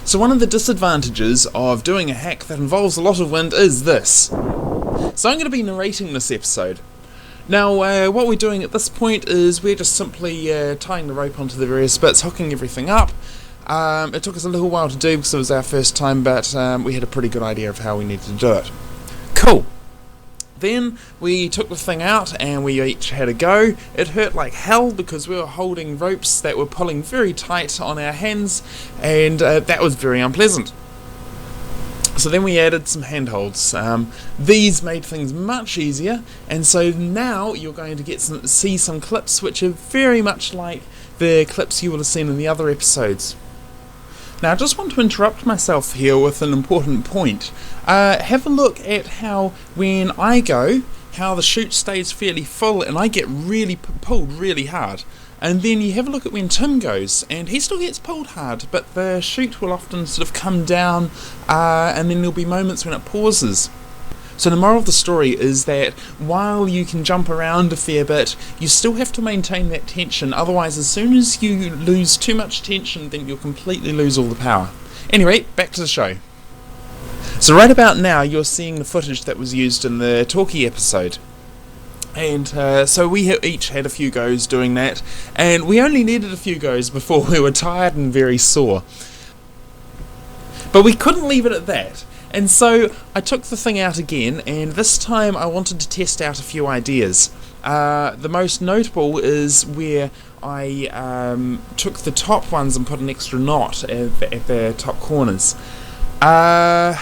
So one of the disadvantages of doing a hack that involves a lot of wind is this. So I'm going to be narrating this episode. Now what we're doing at this point is we're just simply tying the rope onto the various bits, hooking everything up. It took us a little while to do because it was our first time, but we had a pretty good idea of how we needed to do it. Cool. Then we took the thing out and we each had a go. It hurt like hell because we were holding ropes that were pulling very tight on our hands, and that was very unpleasant. So then we added some handholds. These made things much easier, and so now you're going to see some clips which are very much like the clips you would have seen in the other episodes. Now I just want to interrupt myself here with an important point. Have a look at how when I go, how the chute stays fairly full and I get really pulled really hard. And then you have a look at when Tim goes, and he still gets pulled hard, but the chute will often sort of come down, and then there'll be moments when it pauses. So the moral of the story is that while you can jump around a fair bit, you still have to maintain that tension, otherwise as soon as you lose too much tension, then you'll completely lose all the power. Anyway, back to the show. So right about now you're seeing the footage that was used in the talkie episode. And so we each had a few goes doing that, and we only needed a few goes before we were tired and very sore. But we couldn't leave it at that. And so I took the thing out again, and this time I wanted to test out a few ideas. The most notable is where I took the top ones and put an extra knot at the top corners. That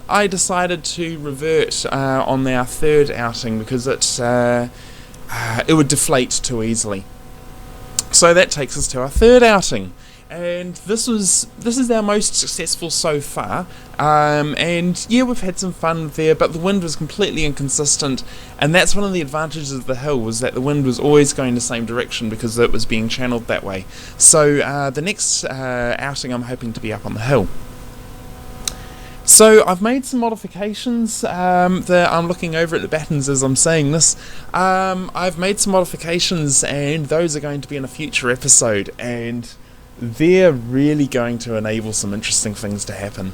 I decided to revert on our third outing because it would deflate too easily. So that takes us to our third outing. And this is our most successful so far, and yeah, we've had some fun there, but the wind was completely inconsistent, and that's one of the advantages of the hill, was that the wind was always going the same direction because it was being channeled that way. So the next outing I'm hoping to be up on the hill. So I've made some modifications. I'm looking over at the buttons as I'm saying this. I've made some modifications, and those are going to be in a future episode, and they're really going to enable some interesting things to happen.